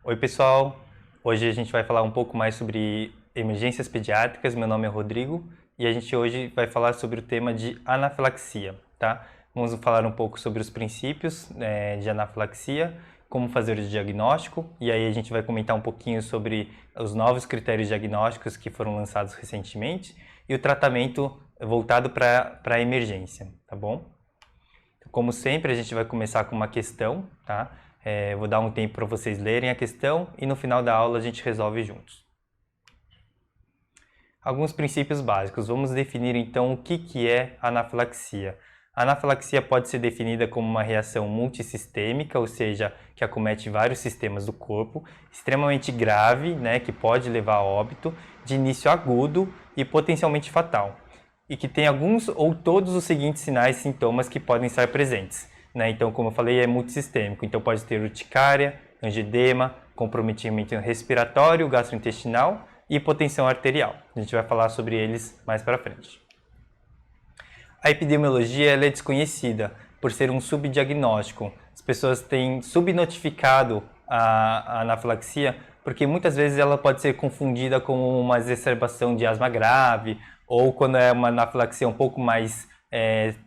Oi, pessoal! Hoje a gente vai falar um pouco mais sobre emergências pediátricas. Meu nome é Rodrigo e a gente hoje vai falar sobre o tema de anafilaxia, tá? Vamos falar um pouco sobre os princípios de anafilaxia, como fazer o diagnóstico e aí a gente vai comentar um pouquinho sobre os novos critérios diagnósticos que foram lançados recentemente e o tratamento voltado para a emergência, tá bom? Como sempre, a gente vai começar com uma questão, tá? Vou dar um tempo para vocês lerem a questão e no final da aula a gente resolve juntos. Alguns princípios básicos. Vamos definir então o que é anafilaxia. A anafilaxia pode ser definida como uma reação multissistêmica, ou seja, que acomete vários sistemas do corpo, extremamente grave, né, que pode levar a óbito, de início agudo e potencialmente fatal, e que tem alguns ou todos os seguintes sinais e sintomas que podem estar presentes. Né? Então, como eu falei, é multissistêmico. Então, pode ter urticária, angedema, comprometimento respiratório, gastrointestinal e hipotensão arterial. A gente vai falar sobre eles mais para frente. A epidemiologia ela é desconhecida por ser um subdiagnóstico. As pessoas têm subnotificado a anafilaxia porque muitas vezes ela pode ser confundida com uma exacerbação de asma grave ou quando é uma anafilaxia um pouco mais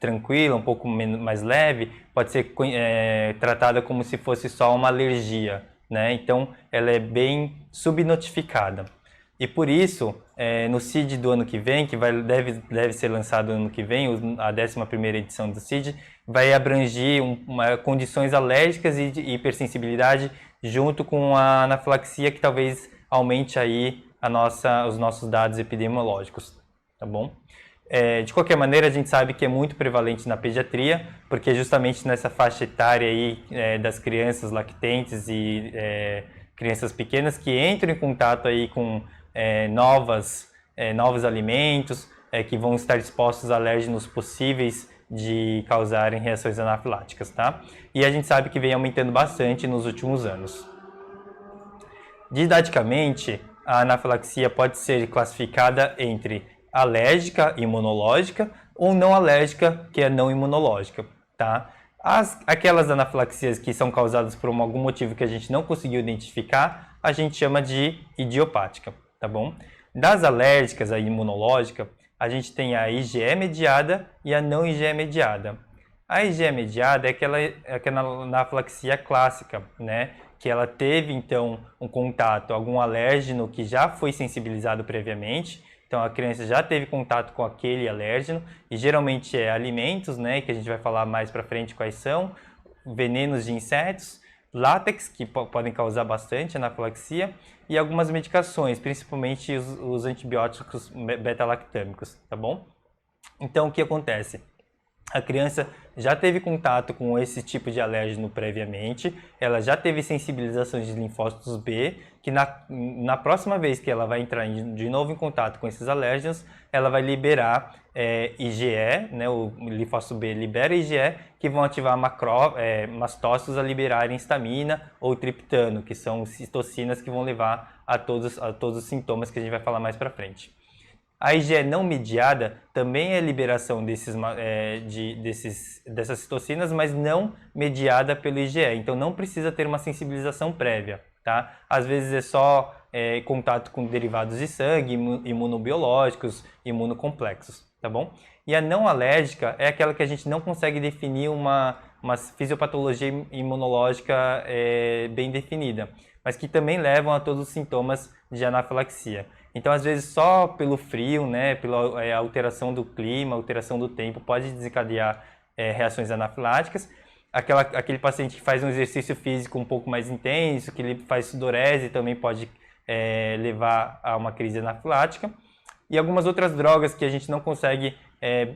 tranquila, um pouco mais leve, pode ser tratada como se fosse só uma alergia, né? Então, ela é bem subnotificada. E por isso, no CID do ano que vem, que deve ser lançado ano que vem, a 11ª edição do CID, vai abranger condições alérgicas e de hipersensibilidade junto com a anafilaxia, que talvez aumente aí os nossos dados epidemiológicos, tá bom? De qualquer maneira, a gente sabe que é muito prevalente na pediatria, porque justamente nessa faixa etária aí, das crianças lactentes e crianças pequenas que entram em contato aí com novos alimentos, que vão estar expostos a alérgenos possíveis de causarem reações anafiláticas, tá? E a gente sabe que vem aumentando bastante nos últimos anos. Didaticamente, a anafilaxia pode ser classificada entre alérgica imunológica ou não alérgica, que é não imunológica, tá? Aquelas anafilaxias que são causadas por algum motivo que a gente não conseguiu identificar, a gente chama de idiopática, tá bom? Das alérgicas, a imunológica, a gente tem a IgE mediada e a não IgE mediada. A IgE mediada é aquela anafilaxia clássica, né? Que ela teve, então, um contato, algum alérgeno que já foi sensibilizado previamente. Então, a criança já teve contato com aquele alérgeno, e geralmente é alimentos, né, que a gente vai falar mais para frente quais são, venenos de insetos, látex, que podem causar bastante anafilaxia, e algumas medicações, principalmente os antibióticos beta-lactâmicos, tá bom? Então, o que acontece? A criança já teve contato com esse tipo de alérgeno previamente, ela já teve sensibilização de linfócitos B, que na próxima vez que ela vai entrar de novo em contato com esses alérgenos, ela vai liberar IgE, né, o linfócito B libera IgE, que vão ativar mastócitos a liberarem histamina ou triptano, que são citocinas que vão levar a todos os sintomas que a gente vai falar mais para frente. A IgE não mediada também é liberação dessas citocinas, mas não mediada pelo IgE. Então, não precisa ter uma sensibilização prévia, tá? Às vezes é só contato com derivados de sangue, imunobiológicos, imunocomplexos, tá bom? E a não alérgica é aquela que a gente não consegue definir uma fisiopatologia imunológica bem definida, mas que também levam a todos os sintomas de anafilaxia. Então, às vezes, só pelo frio, né, pela alteração do clima, alteração do tempo, pode desencadear reações anafiláticas. Aquele paciente que faz um exercício físico um pouco mais intenso, que ele faz sudorese, também pode levar a uma crise anafilática. E algumas outras drogas que a gente não consegue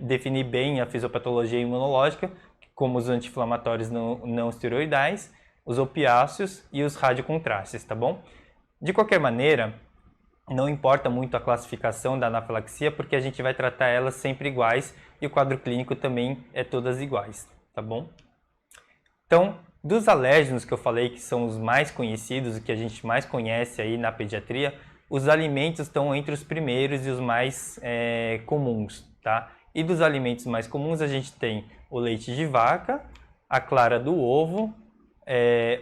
definir bem a fisiopatologia imunológica, como os anti-inflamatórios não esteroidais, os opiáceos e os radiocontrastes, tá bom? De qualquer maneira, não importa muito a classificação da anafilaxia, porque a gente vai tratar elas sempre iguais e o quadro clínico também é todas iguais, tá bom? Então, dos alérgenos que eu falei que são os mais conhecidos, o que a gente mais conhece aí na pediatria, os alimentos estão entre os primeiros e os mais comuns, tá? E dos alimentos mais comuns a gente tem o leite de vaca, a clara do ovo,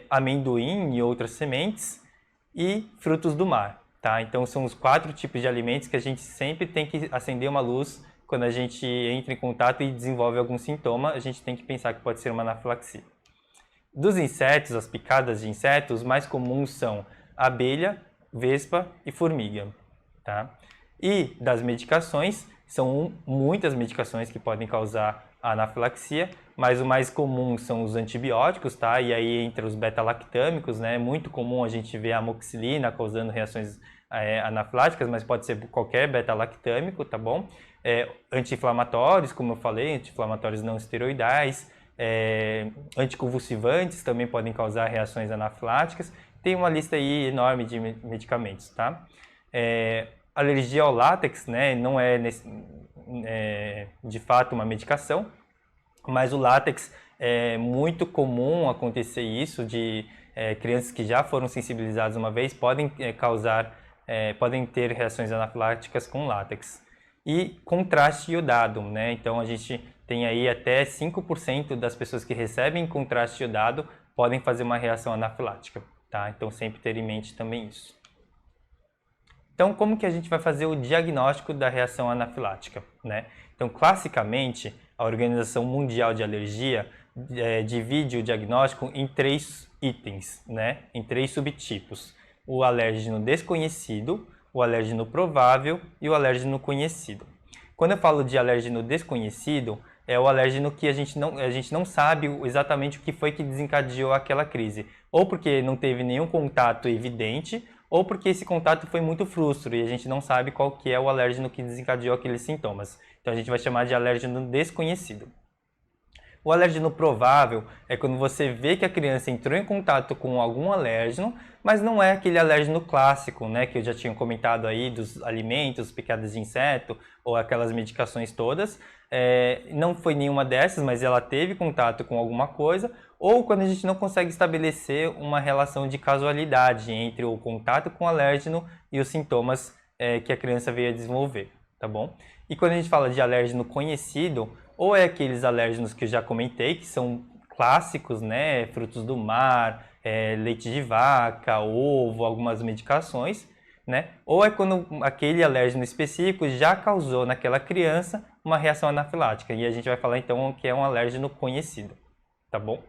amendoim e outras sementes, e frutos do mar, tá? Então são os 4 tipos de alimentos que a gente sempre tem que acender uma luz quando a gente entra em contato e desenvolve algum sintoma, a gente tem que pensar que pode ser uma anafilaxia. Dos insetos, as picadas de insetos, os mais comuns são abelha, vespa e formiga, tá? E das medicações, são muitas medicações que podem causar a anafilaxia, mas o mais comum são os antibióticos, tá? E aí entre os beta-lactâmicos, né? É muito comum a gente ver a amoxicilina causando reações anafiláticas, mas pode ser qualquer beta-lactâmico, tá bom? Anti-inflamatórios, como eu falei, anti-inflamatórios não esteroidais, anticonvulsivantes também podem causar reações anafiláticas. Tem uma lista aí enorme de medicamentos, tá? Alergia ao látex, né, não é de fato uma medicação, mas o látex é muito comum acontecer isso, de crianças que já foram sensibilizadas uma vez podem podem ter reações anafiláticas com látex. E contraste iodado, né? Então a gente tem aí até 5% das pessoas que recebem contraste iodado podem fazer uma reação anafilática, tá? Então sempre ter em mente também isso. Então como que a gente vai fazer o diagnóstico da reação anafilática, né? Então classicamente a Organização Mundial de Alergia divide o diagnóstico em 3 itens, né? Em 3 subtipos: o alérgeno desconhecido, o alérgeno provável e o alérgeno conhecido. Quando eu falo de alérgeno desconhecido, é o alérgeno que a gente não sabe exatamente o que foi que desencadeou aquela crise. Ou porque não teve nenhum contato evidente, ou porque esse contato foi muito frustro e a gente não sabe qual que é o alérgeno que desencadeou aqueles sintomas. Então a gente vai chamar de alérgeno desconhecido. O alérgeno provável é quando você vê que a criança entrou em contato com algum alérgeno, mas não é aquele alérgeno clássico, né, que eu já tinha comentado aí, dos alimentos, picadas de inseto ou aquelas medicações todas. Não foi nenhuma dessas, mas ela teve contato com alguma coisa, ou quando a gente não consegue estabelecer uma relação de casualidade entre o contato com o alérgeno e os sintomas que a criança veio a desenvolver, tá bom? E quando a gente fala de alérgeno conhecido, ou é aqueles alérgenos que eu já comentei, que são clássicos, né? Frutos do mar, leite de vaca, ovo, algumas medicações, né? Ou é quando aquele alérgeno específico já causou naquela criança uma reação anafilática. E a gente vai falar então que é um alérgeno conhecido, tá bom?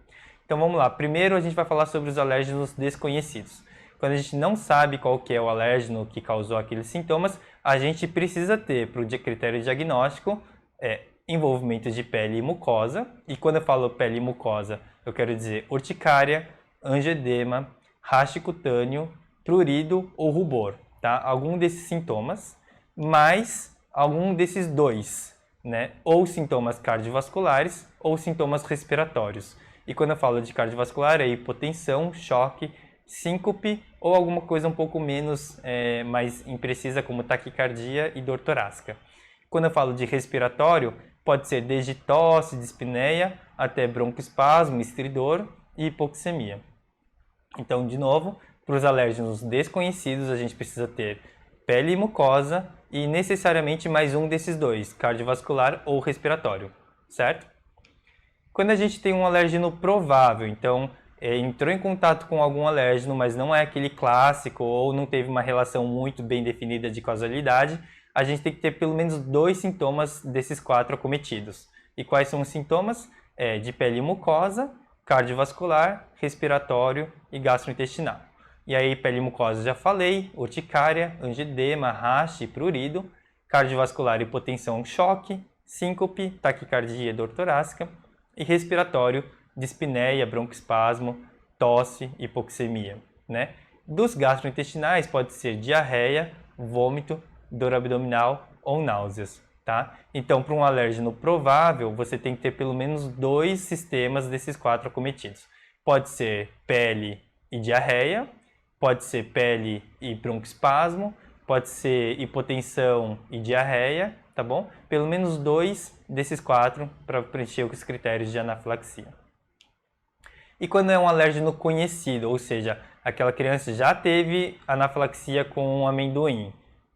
Então vamos lá. Primeiro a gente vai falar sobre os alérgenos desconhecidos. Quando a gente não sabe qual que é o alérgeno que causou aqueles sintomas, a gente precisa ter, para o critério diagnóstico, envolvimento de pele e mucosa. E quando eu falo pele e mucosa, eu quero dizer urticária, angedema, raste cutâneo, prurido ou rubor, tá? Algum desses sintomas, mais algum desses dois, né? Ou sintomas cardiovasculares ou sintomas respiratórios. E quando eu falo de cardiovascular, é hipotensão, choque, síncope ou alguma coisa um pouco menos mais imprecisa, como taquicardia e dor torácica. Quando eu falo de respiratório, pode ser desde tosse, dispneia, até broncoespasmo, estridor e hipoxemia. Então, de novo, para os alérgenos desconhecidos, a gente precisa ter pele e mucosa e necessariamente mais um desses dois, cardiovascular ou respiratório, certo? Quando a gente tem um alérgeno provável, então entrou em contato com algum alérgeno, mas não é aquele clássico ou não teve uma relação muito bem definida de causalidade, a gente tem que ter pelo menos 2 sintomas desses 4 acometidos. E quais são os sintomas? De pele e mucosa, cardiovascular, respiratório e gastrointestinal. E aí, pele e mucosa já falei, urticária, angedema, raste e prurido, cardiovascular, hipotensão, choque, síncope, taquicardia e dor torácica, e respiratório, dispneia, broncoespasmo, tosse, hipoxemia, né? Dos gastrointestinais pode ser diarreia, vômito, dor abdominal ou náuseas, tá? Então, para um alérgeno provável, você tem que ter pelo menos 2 sistemas desses 4 acometidos. Pode ser pele e diarreia, pode ser pele e broncoespasmo, pode ser hipotensão e diarreia, tá bom? Pelo menos 2 desses 4 para preencher os critérios de anafilaxia. E quando é um alérgeno conhecido, ou seja, aquela criança já teve anafilaxia com amendoim,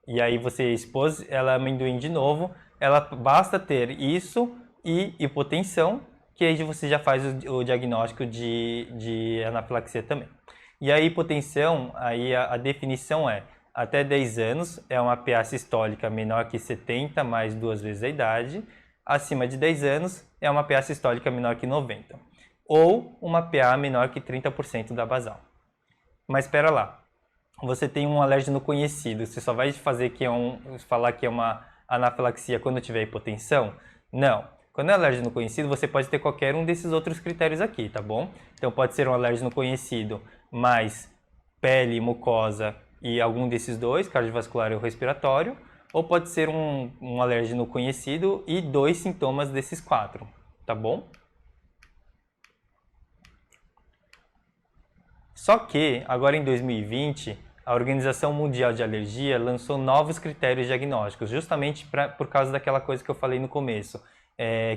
e aí você expôs ela amendoim de novo, basta ter isso e hipotensão, que aí você já faz o diagnóstico de anafilaxia também. E a hipotensão, aí a definição é até 10 anos é uma PA sistólica menor que 70 mais 2 vezes a idade, acima de 10 anos é uma PA sistólica menor que 90, ou uma PA menor que 30% da basal. Mas espera lá, você tem um alérgeno conhecido, você só vai fazer falar que é uma anafilaxia quando tiver hipotensão? Não. Quando é alérgeno conhecido, você pode ter qualquer um desses outros critérios aqui, tá bom? Então pode ser um alérgeno conhecido, mais pele, mucosa e algum desses dois, cardiovascular ou respiratório, ou pode ser um alérgeno conhecido e 2 sintomas desses 4, tá bom? Só que, agora em 2020, a Organização Mundial de Alergia lançou novos critérios diagnósticos, justamente por causa daquela coisa que eu falei no começo,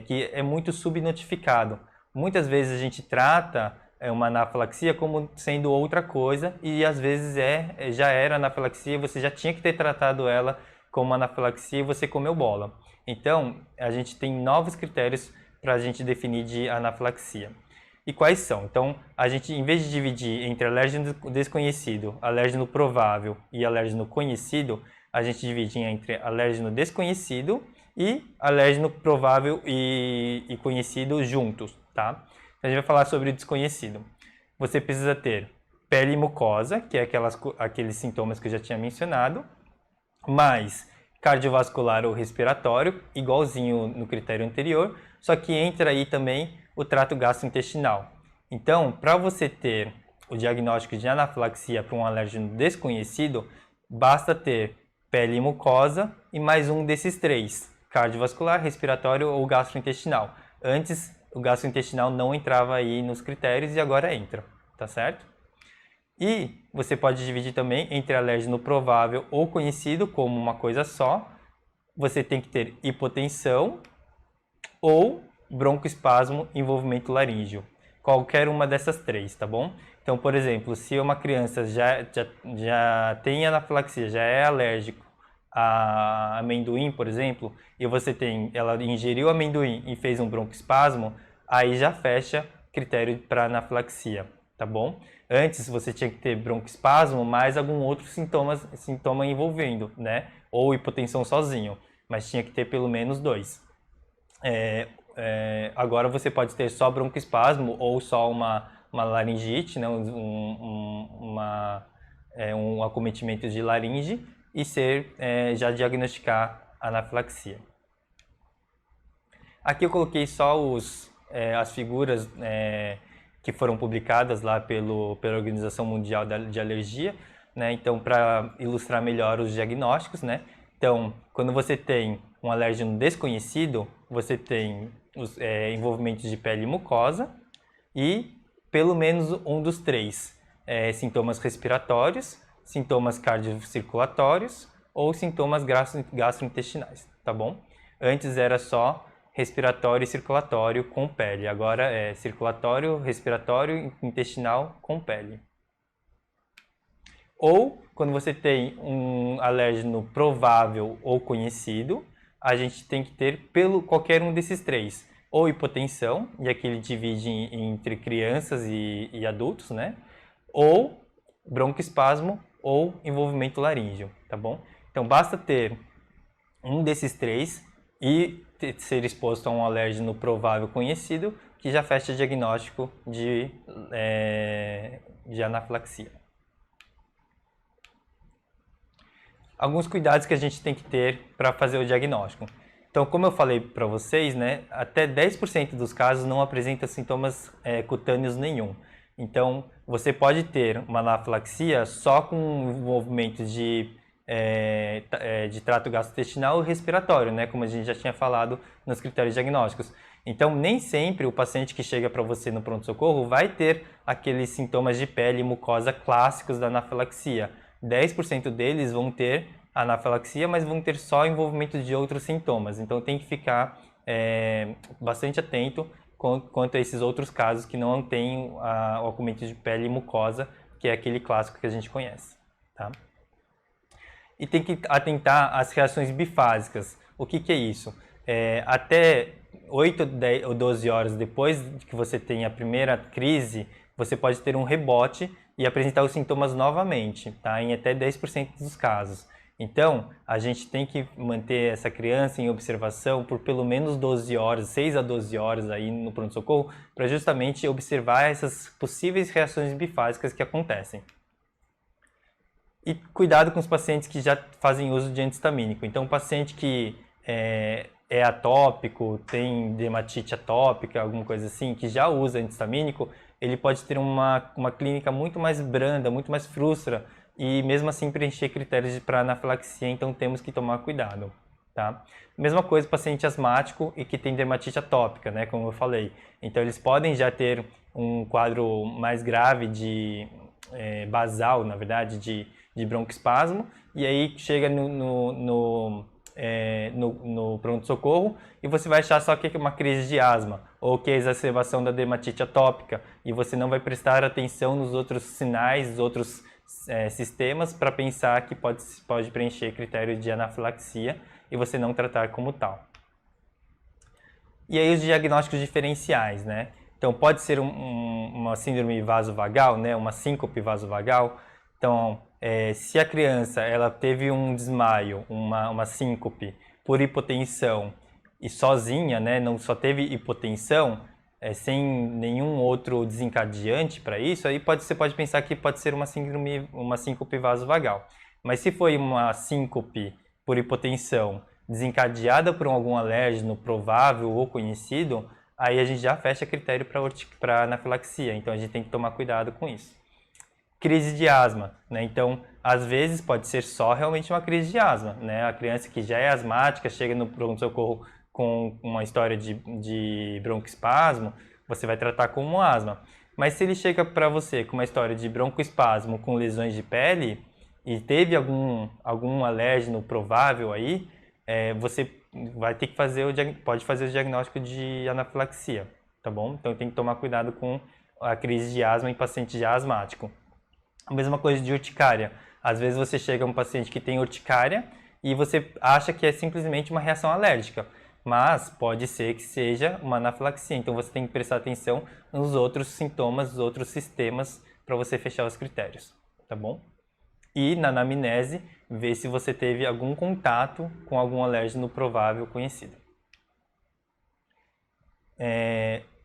que é muito subnotificado. Muitas vezes a gente trata uma anafilaxia como sendo outra coisa e às vezes já era anafilaxia, você já tinha que ter tratado ela como anafilaxia e você comeu bola. Então, a gente tem novos critérios para a gente definir de anafilaxia. E quais são? Então, a gente, em vez de dividir entre alérgeno desconhecido, alérgeno provável e alérgeno conhecido, a gente divide entre alérgeno desconhecido e alérgeno provável e conhecido juntos, tá? Então, a gente vai falar sobre o desconhecido. Você precisa ter pele e mucosa, que é aqueles sintomas que eu já tinha mencionado, mais cardiovascular ou respiratório, igualzinho no critério anterior, só que entra aí também o trato gastrointestinal. Então, para você ter o diagnóstico de anafilaxia para um alérgeno desconhecido, basta ter pele e mucosa e mais um desses três, cardiovascular, respiratório ou gastrointestinal. Antes, o gastrointestinal não entrava aí nos critérios e agora entra, tá certo? E você pode dividir também entre alérgeno provável ou conhecido como uma coisa só. Você tem que ter hipotensão ou broncoespasmo, envolvimento laríngeo. Qualquer uma dessas três, tá bom? Então, por exemplo, se uma criança já tem anafilaxia, já é alérgico a amendoim, por exemplo, e ela ingeriu amendoim e fez um broncoespasmo, aí já fecha critério para anafilaxia, tá bom? Antes você tinha que ter broncoespasmo mais algum outro sintoma envolvendo, né? Ou hipotensão sozinho, mas tinha que ter pelo menos 2. Agora você pode ter só broncoespasmo ou só uma laringite, né? Um acometimento de laringe e já diagnosticar anafilaxia. Aqui eu coloquei só as figuras que foram publicadas lá pela Organização Mundial de Alergia, né? Então, para ilustrar melhor os diagnósticos, né? Então, quando você tem um alérgeno desconhecido, você tem os envolvimentos de pele e mucosa e pelo menos um dos três sintomas respiratórios, sintomas cardiocirculatórios ou sintomas gastrointestinais, tá bom? Antes era só respiratório e circulatório com pele. Agora é circulatório, respiratório, intestinal com pele. Ou, quando você tem um alérgeno provável ou conhecido, a gente tem que ter qualquer um desses três. Ou hipotensão, e aqui ele divide entre crianças e adultos, né? Ou broncoespasmo ou envolvimento laríngeo, tá bom? Então, basta ter um desses três e ser exposto a um alérgeno provável conhecido, que já fecha o diagnóstico de anafilaxia. Alguns cuidados que a gente tem que ter para fazer o diagnóstico. Então, como eu falei para vocês, né, até 10% dos casos não apresenta sintomas cutâneos nenhum. Então, você pode ter uma anafilaxia só com envolvimento de trato gastrointestinal e respiratório, né, como a gente já tinha falado nos critérios diagnósticos. Então, nem sempre o paciente que chega para você no pronto-socorro vai ter aqueles sintomas de pele e mucosa clássicos da anafilaxia. 10% deles vão ter anafilaxia, mas vão ter só envolvimento de outros sintomas. Então, tem que ficar bastante atento quanto a esses outros casos que não têm o acometimento de pele e mucosa, que é aquele clássico que a gente conhece, tá? E tem que atentar às reações bifásicas. O que é isso? Até 8 ou 12 horas depois que você tem a primeira crise, você pode ter um rebote e apresentar os sintomas novamente, tá? Em até 10% dos casos. Então, a gente tem que manter essa criança em observação por pelo menos 12 horas, 6 a 12 horas aí no pronto-socorro, para justamente observar essas possíveis reações bifásicas que acontecem. E cuidado com os pacientes que já fazem uso de anti-histamínico. Então, o paciente que é atópico, tem dermatite atópica, alguma coisa assim, que já usa anti-histamínico, ele pode ter uma clínica muito mais branda, muito mais frustra, e mesmo assim preencher critérios para anafilaxia, então temos que tomar cuidado, tá? Mesma coisa paciente asmático e que tem dermatite atópica, né, como eu falei. Então eles podem já ter um quadro mais grave de basal, na verdade, de broncoespasmo, e aí chega no pronto-socorro e você vai achar só que é uma crise de asma ou que é exacerbação da dermatite atópica e você não vai prestar atenção nos outros sinais, nos outros sistemas para pensar que pode preencher critério de anafilaxia e você não tratar como tal. E aí os diagnósticos diferenciais, né? Então pode ser uma síndrome vasovagal, né? Uma síncope vasovagal. Então, se a criança ela teve um desmaio, uma síncope por hipotensão e sozinha, né? Não só teve hipotensão, sem nenhum outro desencadeante para isso, aí você pode pensar que pode ser uma síncope vasovagal. Mas se foi uma síncope por hipotensão desencadeada por algum alérgeno provável ou conhecido, aí a gente já fecha critério para anafilaxia. Então a gente tem que tomar cuidado com isso. Crise de asma, né? Então, às vezes pode ser só realmente uma crise de asma, né? A criança que já é asmática chega no pronto-socorro com uma história de broncoespasmo, você vai tratar como asma. Mas se ele chega para você com uma história de broncoespasmo com lesões de pele e teve algum alérgeno provável aí, você vai ter que pode fazer o diagnóstico de anafilaxia, tá bom? Então tem que tomar cuidado com a crise de asma em paciente já asmático. A mesma coisa de urticária. Às vezes você chega a um paciente que tem urticária e você acha que é simplesmente uma reação alérgica, mas pode ser que seja uma anafilaxia. Então você tem que prestar atenção nos outros sintomas, nos outros sistemas para você fechar os critérios, tá bom? E na anamnese, ver se você teve algum contato com algum alérgeno provável conhecido.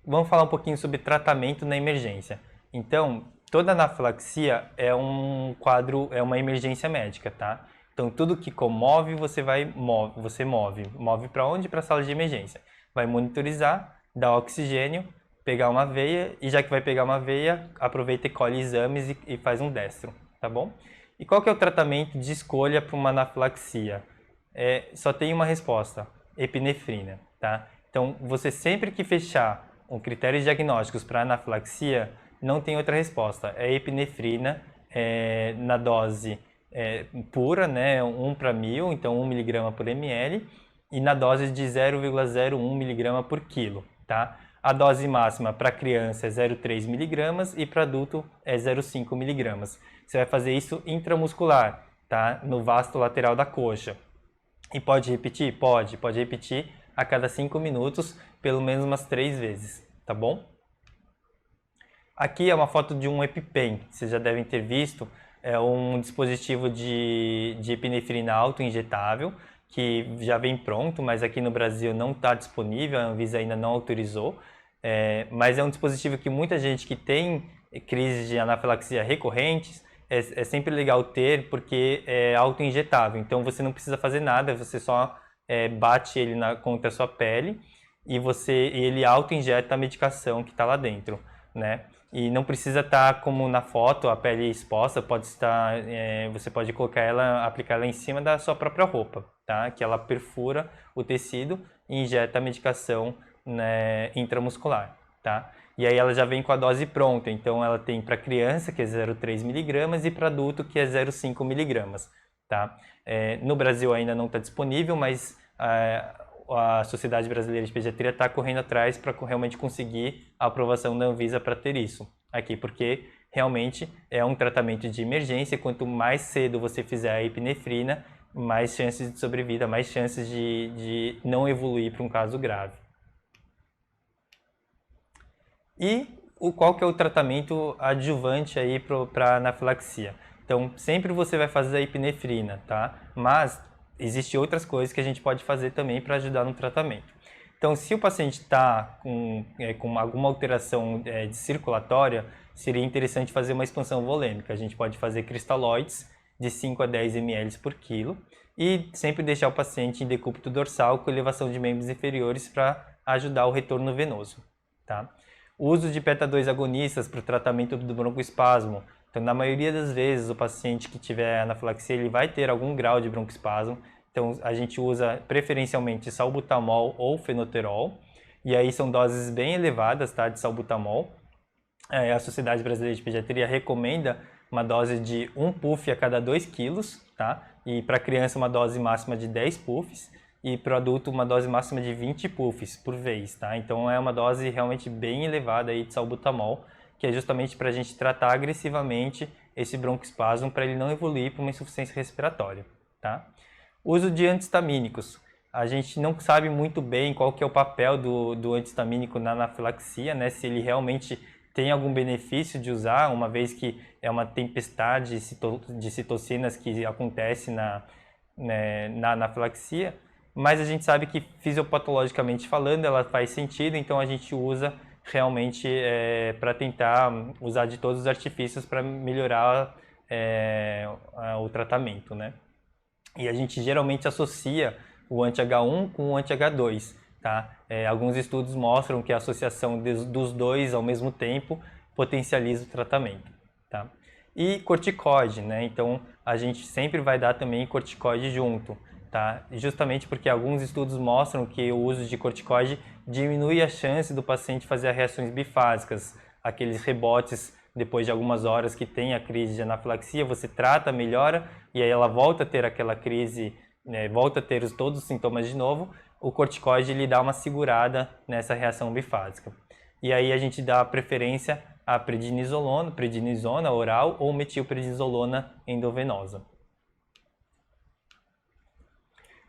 Vamos falar um pouquinho sobre tratamento na emergência. Então, toda anafilaxia é uma emergência médica, tá? Então, tudo que comove, você move. Move para onde? Para a sala de emergência. Vai monitorizar, dar oxigênio, pegar uma veia, e já que vai pegar uma veia, aproveita e colhe exames e faz um destro, tá bom? E qual que é o tratamento de escolha para uma anafilaxia? Só tem uma resposta, epinefrina, tá? Então, você sempre que fechar um critério diagnósticos para anafilaxia, não tem outra resposta. É epinefrina na dose pura, né, 1 para 1000, então 1 mg por ml, e na dose de 0,01 mg por quilo, tá? A dose máxima para criança é 0,3 mg e para adulto é 0,5 mg. Você vai fazer isso intramuscular, tá? No vasto lateral da coxa. E pode repetir? Pode repetir a cada 5 minutos, pelo menos umas 3 vezes, tá bom? Aqui é uma foto de um EpiPen, vocês já devem ter visto, é um dispositivo de epinefrina auto-injetável, que já vem pronto, mas aqui no Brasil não está disponível, a Anvisa ainda não autorizou, mas é um dispositivo que muita gente que tem crises de anafilaxia recorrentes, é sempre legal ter, porque é auto-injetável, então você não precisa fazer nada, você só bate ele contra a sua pele e ele auto-injeta a medicação que está lá dentro, né? E não precisa estar como na foto, a pele exposta, você pode aplicar ela em cima da sua própria roupa, tá? Que ela perfura o tecido e injeta a medicação, né, intramuscular, tá? E aí ela já vem com a dose pronta, então ela tem para criança, que é 0,3 mg, e para adulto, que é 0,5 mg, tá? No Brasil ainda não está disponível, mas a Sociedade Brasileira de Pediatria está correndo atrás para realmente conseguir a aprovação da Anvisa para ter isso aqui, porque realmente é um tratamento de emergência. Quanto mais cedo você fizer a epinefrina, mais chances de sobrevida, mais chances de não evoluir para um caso grave. E qual que é o tratamento adjuvante aí para anafilaxia. Então, sempre você vai fazer a epinefrina, tá? Mas existem outras coisas que a gente pode fazer também para ajudar no tratamento. Então, se o paciente está com alguma alteração de circulatória, seria interessante fazer uma expansão volêmica. A gente pode fazer cristalóides de 5 a 10 ml por quilo e sempre deixar o paciente em decúbito dorsal com elevação de membros inferiores para ajudar o retorno venoso, tá? O uso de beta-2 agonistas para o tratamento do broncoespasmo. Então, na maioria das vezes, o paciente que tiver anafilaxia, ele vai ter algum grau de broncoespasmo. Então, a gente usa preferencialmente salbutamol ou fenoterol. E aí são doses bem elevadas, tá, de salbutamol. A Sociedade Brasileira de Pediatria recomenda uma dose de 1 puff a cada 2 quilos, tá? E para criança uma dose máxima de 10 puffs. E para o adulto uma dose máxima de 20 puffs por vez, tá? Então é uma dose realmente bem elevada aí de salbutamol, que é justamente para a gente tratar agressivamente esse broncoespasmo para ele não evoluir para uma insuficiência respiratória, tá? Uso de antihistamínicos. A gente não sabe muito bem qual que é o papel do antihistamínico na anafilaxia, né? Se ele realmente tem algum benefício de usar, uma vez que é uma tempestade de citocinas que acontece na anafilaxia. Mas a gente sabe que fisiopatologicamente falando ela faz sentido, então a gente usa realmente para tentar usar de todos os artifícios para melhorar o tratamento, né? E a gente geralmente associa o anti-H1 com o anti-H2, tá? Alguns estudos mostram que a associação dos dois ao mesmo tempo potencializa o tratamento, tá? E corticoide, né? Então a gente sempre vai dar também corticoide junto. Tá? Justamente porque alguns estudos mostram que o uso de corticoide diminui a chance do paciente fazer reações bifásicas, aqueles rebotes depois de algumas horas que tem a crise de anafilaxia, você trata, melhora e aí ela volta a ter aquela crise, né, volta a ter todos os sintomas de novo, o corticoide ele dá uma segurada nessa reação bifásica. E aí a gente dá preferência a prednisona oral ou metilprednisolona endovenosa.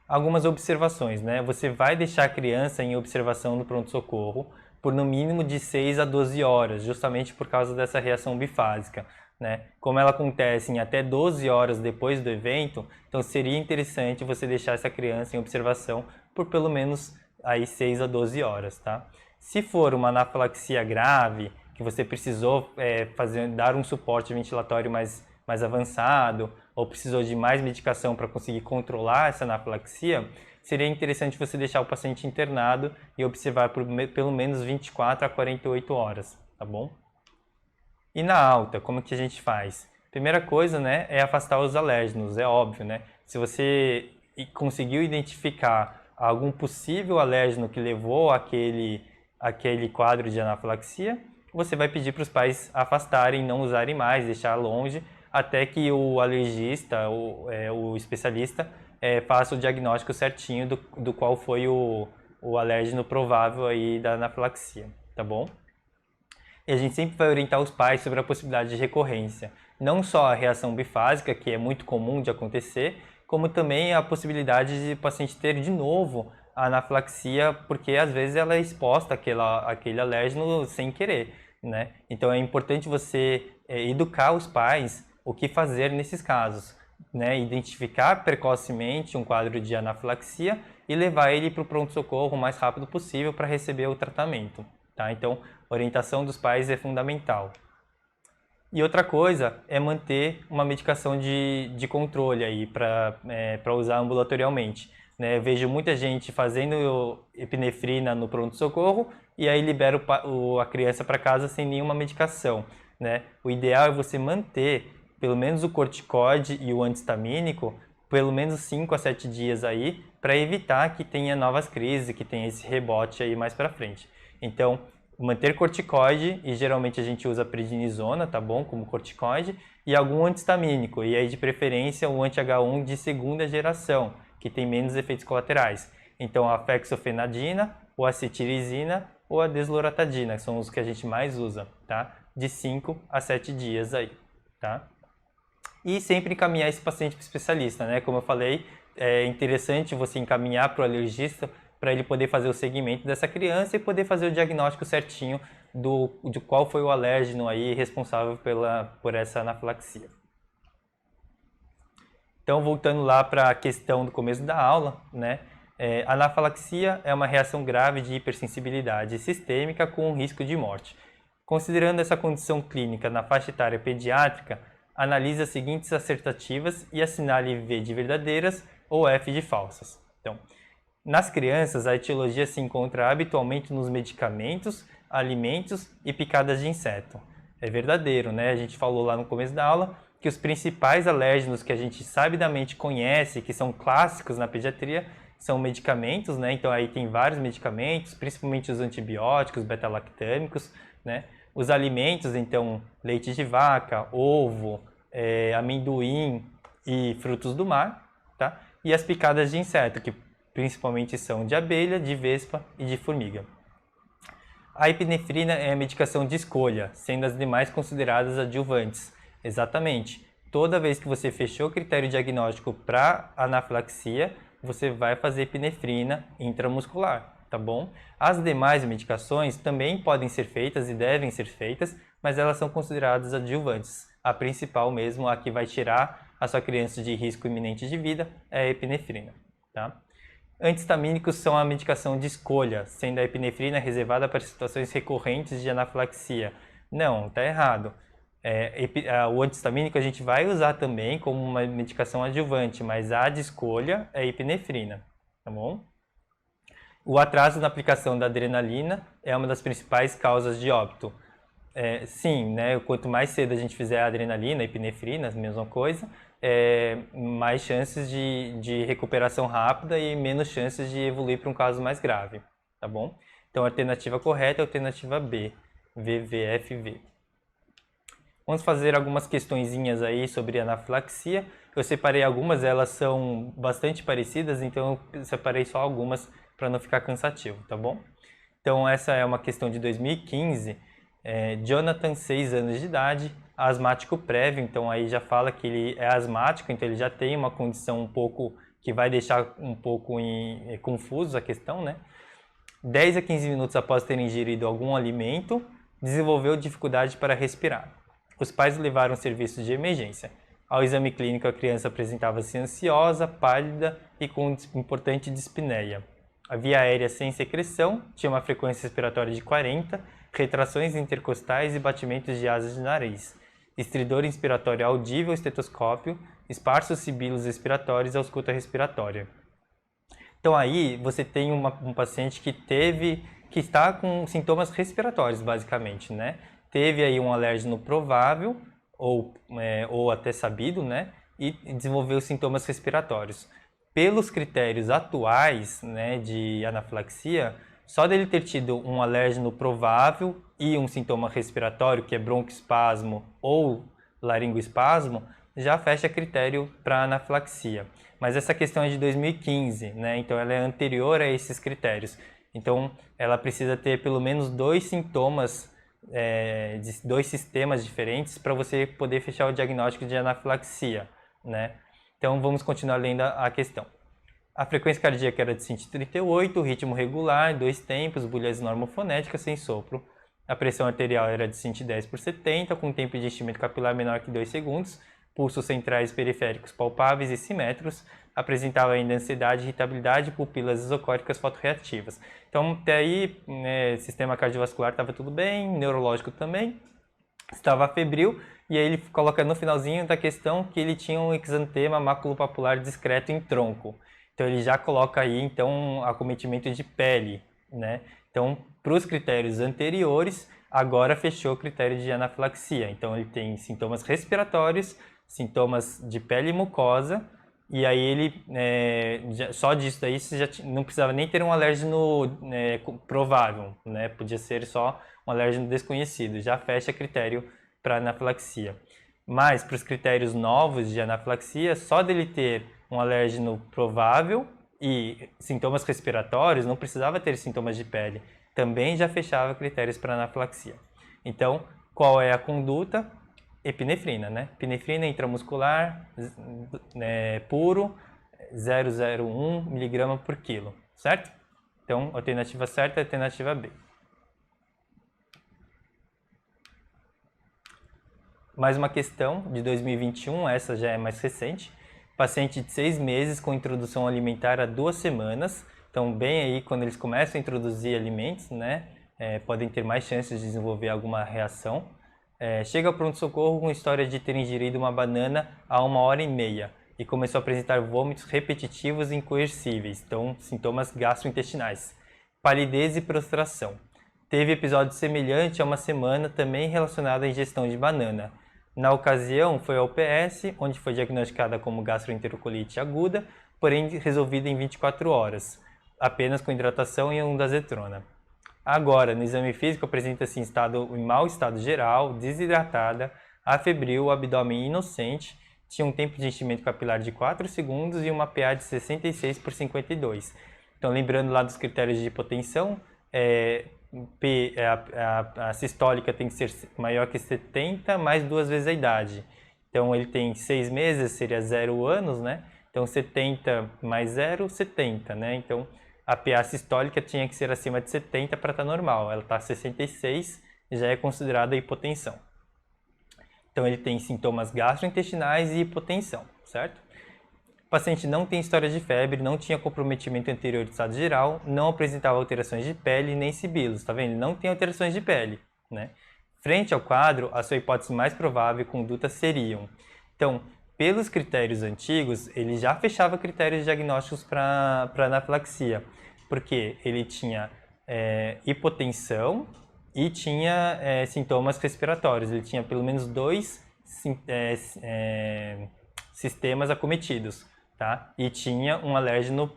Algumas observações, né? Você vai deixar a criança em observação no pronto-socorro por no mínimo de 6 a 12 horas, justamente por causa dessa reação bifásica, né? Como ela acontece em até 12 horas depois do evento, então seria interessante você deixar essa criança em observação por pelo menos aí 6 a 12 horas, tá? Se for uma anafilaxia grave, que você precisou dar um suporte ventilatório mais avançado, ou precisou de mais medicação para conseguir controlar essa anafilaxia, seria interessante você deixar o paciente internado e observar por pelo menos 24 a 48 horas, tá bom? E na alta, como que a gente faz? Primeira coisa, né, é afastar os alérgenos, é óbvio, né? Se você conseguiu identificar algum possível alérgeno que levou àquele quadro de anafilaxia, você vai pedir para os pais afastarem, não usarem mais, deixar longe, até que o alergista, o especialista, faça o diagnóstico certinho do qual foi o alérgeno provável aí da anafilaxia, tá bom? E a gente sempre vai orientar os pais sobre a possibilidade de recorrência. Não só a reação bifásica, que é muito comum de acontecer, como também a possibilidade de o paciente ter de novo a anafilaxia, porque às vezes ela é exposta àquele alérgeno sem querer, né? Então é importante você educar os pais o que fazer nesses casos, né? Identificar precocemente um quadro de anafilaxia e levar ele para o pronto-socorro o mais rápido possível para receber o tratamento, tá? Então, orientação dos pais é fundamental. E outra coisa é manter uma medicação de controle aí para usar ambulatorialmente, né? Eu vejo muita gente fazendo epinefrina no pronto-socorro e aí libera a criança para casa sem nenhuma medicação, né? O ideal é você manter pelo menos o corticoide e o antihistamínico pelo menos 5 a 7 dias aí para evitar que tenha novas crises, que tenha esse rebote aí mais para frente. Então, manter corticoide, e geralmente a gente usa prednisona, tá bom, como corticoide, e algum antihistamínico, e aí de preferência o anti-H1 de segunda geração, que tem menos efeitos colaterais. Então a fexofenadina, ou a cetirizina, ou a desloratadina, que são os que a gente mais usa, tá? De 5 a 7 dias aí, tá? E sempre encaminhar esse paciente para o especialista, né? Como eu falei, é interessante você encaminhar para o alergista para ele poder fazer o segmento dessa criança e poder fazer o diagnóstico certinho de qual foi o alérgeno aí responsável por essa anafilaxia. Então, voltando lá para a questão do começo da aula, né? Anafilaxia é uma reação grave de hipersensibilidade sistêmica com risco de morte. Considerando essa condição clínica na faixa etária pediátrica, analise as seguintes assertativas e assinale V de verdadeiras ou F de falsas. Então, nas crianças, a etiologia se encontra habitualmente nos medicamentos, alimentos e picadas de inseto. É verdadeiro, né? A gente falou lá no começo da aula que os principais alérgenos que a gente sabidamente conhece, que são clássicos na pediatria, são medicamentos, né? Então aí tem vários medicamentos, principalmente os antibióticos, beta-lactâmicos, né? Os alimentos, então, leite de vaca, ovo, amendoim e frutos do mar, tá? E as picadas de inseto, que principalmente são de abelha, de vespa e de formiga. A epinefrina é a medicação de escolha, sendo as demais consideradas adjuvantes. Exatamente. Toda vez que você fechou o critério diagnóstico para anafilaxia, você vai fazer epinefrina intramuscular, tá bom? As demais medicações também podem ser feitas e devem ser feitas, mas elas são consideradas adjuvantes. A principal mesmo, a que vai tirar a sua criança de risco iminente de vida, é a epinefrina, tá? Antihistamínicos são a medicação de escolha, sendo a epinefrina reservada para situações recorrentes de anafilaxia. Não, está errado. O antihistamínico a gente vai usar também como uma medicação adjuvante, mas a de escolha é a epinefrina, tá bom? O atraso na aplicação da adrenalina é uma das principais causas de óbito. Sim, né? Quanto mais cedo a gente fizer a adrenalina, a epinefrina, a mesma coisa, mais chances de recuperação rápida e menos chances de evoluir para um caso mais grave, tá bom? Então, a alternativa correta é a alternativa B, VVFV. Vamos fazer algumas questõezinhas aí sobre anafilaxia. Eu separei algumas, elas são bastante parecidas, então eu separei só algumas para não ficar cansativo, tá bom? Então, essa é uma questão de 2015. Jonathan, 6 anos de idade, asmático prévio, então aí já fala que ele é asmático, então ele já tem uma condição um pouco que vai deixar um pouco confuso a questão, né? 10 a 15 minutos após ter ingerido algum alimento, desenvolveu dificuldade para respirar. Os pais levaram ao serviço de emergência. Ao exame clínico, a criança apresentava-se ansiosa, pálida e com importante dispneia. A via aérea sem secreção, tinha uma frequência respiratória de 40, retrações intercostais e batimentos de asas de nariz. Estridor inspiratório audível, estetoscópio, esparsos sibilos expiratórios e ausculta respiratória. Então aí você tem um paciente que está com sintomas respiratórios, basicamente, né? Teve aí um alérgeno provável ou até sabido, né? E desenvolveu sintomas respiratórios. Pelos critérios atuais, né, de anafilaxia, só dele ter tido um alérgeno provável e um sintoma respiratório, que é broncoespasmo ou laringoespasmo, já fecha critério para anafilaxia. Mas essa questão é de 2015, né? Então ela é anterior a esses critérios. Então ela precisa ter pelo menos 2 sintomas, de 2 sistemas diferentes para você poder fechar o diagnóstico de anafilaxia, né? Então vamos continuar lendo a questão. A frequência cardíaca era de 138, ritmo regular, 2 tempos, bulhas normofonéticas sem sopro. A pressão arterial era de 110/70, com tempo de enchimento capilar menor que 2 segundos. Pulsos centrais periféricos palpáveis e simétricos. Apresentava ainda ansiedade, irritabilidade, pupilas isocóricas fotorreativas. Então, até aí, sistema cardiovascular estava tudo bem, neurológico também. Estava febril, e aí ele coloca no finalzinho da questão que ele tinha um exantema maculopapular discreto em tronco. Então ele já coloca aí então acometimento de pele, né? Então, para os critérios anteriores, agora fechou o critério de anafilaxia. Então ele tem sintomas respiratórios, sintomas de pele e mucosa, e aí ele, só disso daí, você já não precisava nem ter um alérgeno provável, né? Podia ser só um alérgeno desconhecido, já fecha critério para anafilaxia. Mas para os critérios novos de anafilaxia, só dele ter um alérgeno provável e sintomas respiratórios, não precisava ter sintomas de pele, também já fechava critérios para anafilaxia. Então, qual é a conduta? Epinefrina, né? Epinefrina intramuscular, puro, 0,01 mg por quilo, certo? Então, a alternativa certa é a alternativa B. Mais uma questão de 2021, essa já é mais recente. Paciente de 6 meses com introdução alimentar há 2 semanas. Então, bem aí, quando eles começam a introduzir alimentos, né, podem ter mais chances de desenvolver alguma reação. Chega ao pronto-socorro com história de ter ingerido uma banana há 1h30 e começou a apresentar vômitos repetitivos e incoercíveis, então sintomas gastrointestinais, palidez e prostração. Teve episódio semelhante há uma semana, também relacionado à ingestão de banana. Na ocasião, foi ao UPS, onde foi diagnosticada como gastroenterocolites aguda, porém resolvida em 24 horas, apenas com hidratação e ondansetrona. Agora, no exame físico, apresenta-se em mau estado geral, desidratada, afebril, abdômen inocente, tinha um tempo de enchimento capilar de 4 segundos e uma PA de 66/52. Então, lembrando lá dos critérios de hipotensão, a sistólica tem que ser maior que 70 mais 2 vezes a idade. Então, ele tem 6 meses, seria 0 anos, né? Então, 70 mais 0, 70, né? Então, a PA sistólica tinha que ser acima de 70 para estar normal. Ela está 66, já é considerada hipotensão. Então, ele tem sintomas gastrointestinais e hipotensão, certo? O paciente não tem história de febre, não tinha comprometimento anterior de estado geral, não apresentava alterações de pele nem sibilos, tá vendo? Ele não tem alterações de pele, né? Frente ao quadro, a sua hipótese mais provável e conduta seriam. Então, pelos critérios antigos, ele já fechava critérios diagnósticos para anafilaxia, porque ele tinha hipotensão e tinha sintomas respiratórios. Ele tinha pelo menos 2 sistemas acometidos, tá? E tinha um alérgeno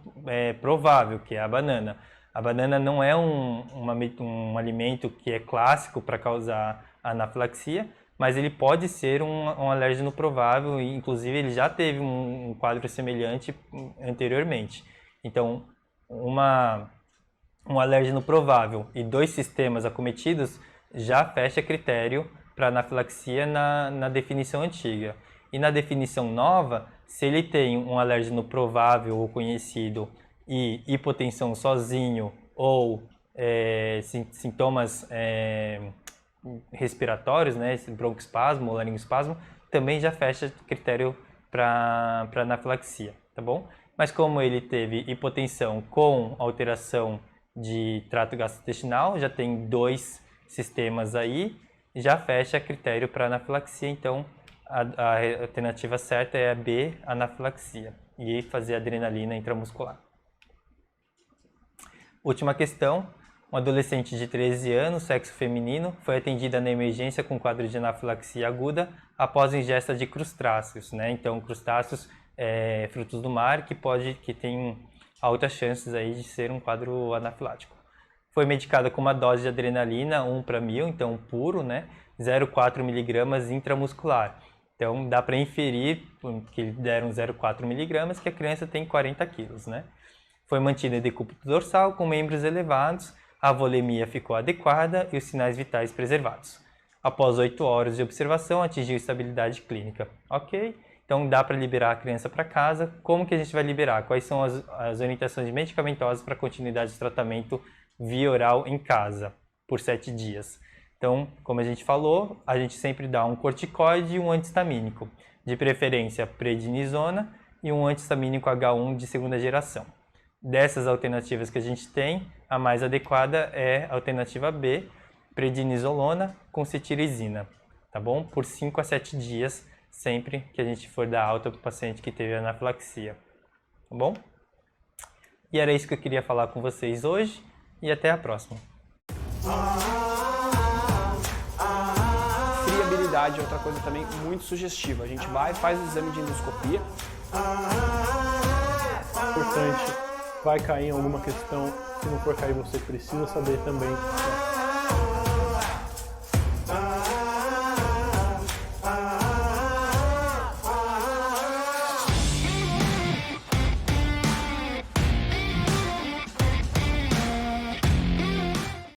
provável, que é a banana. A banana não é um alimento que é clássico para causar anafilaxia, mas ele pode ser um alérgeno provável e, inclusive, ele já teve um quadro semelhante anteriormente. Então, um alérgeno provável e 2 sistemas acometidos já fecha critério para anafilaxia na definição antiga. E na definição nova, se ele tem um alérgeno provável ou conhecido e hipotensão sozinho ou sintomas respiratórios, né, broncoespasmo ou laringoespasmo, também já fecha critério para anafilaxia, tá bom? Mas como ele teve hipotensão com alteração de trato gastrointestinal, já tem 2 sistemas aí, já fecha critério para anafilaxia, então a alternativa certa é a B, anafilaxia, e fazer adrenalina intramuscular. Última questão. Um adolescente de 13 anos, sexo feminino, foi atendida na emergência com quadro de anafilaxia aguda após ingesta de crustáceos, né? Então, crustáceos, frutos do mar, que tem altas chances aí de ser um quadro anafilático. Foi medicada com uma dose de adrenalina 1/1000, então puro, né? 0,4 mg intramuscular. Então, dá para inferir que deram 0,4 mg, que a criança tem 40 kg, né? Foi mantida em decúbito dorsal com membros elevados, a volemia ficou adequada e os sinais vitais preservados. Após 8 horas de observação, atingiu estabilidade clínica. Ok? Então, dá para liberar a criança para casa. Como que a gente vai liberar? Quais são as orientações medicamentosas para continuidade de tratamento via oral em casa, por 7 dias? Então, como a gente falou, a gente sempre dá um corticoide e um antihistamínico, de preferência prednisona e um antihistamínico H1 de segunda geração. Dessas alternativas que a gente tem, a mais adequada é a alternativa B, prednisolona com cetirizina, tá bom? Por 5 a 7 dias, sempre que a gente for dar alta para o paciente que teve anafilaxia, tá bom? E era isso que eu queria falar com vocês hoje e até a próxima. Friabilidade é outra coisa também muito sugestiva. A gente vai, faz o exame de endoscopia. Importante, vai cair em alguma questão. Se não for cair, você precisa saber também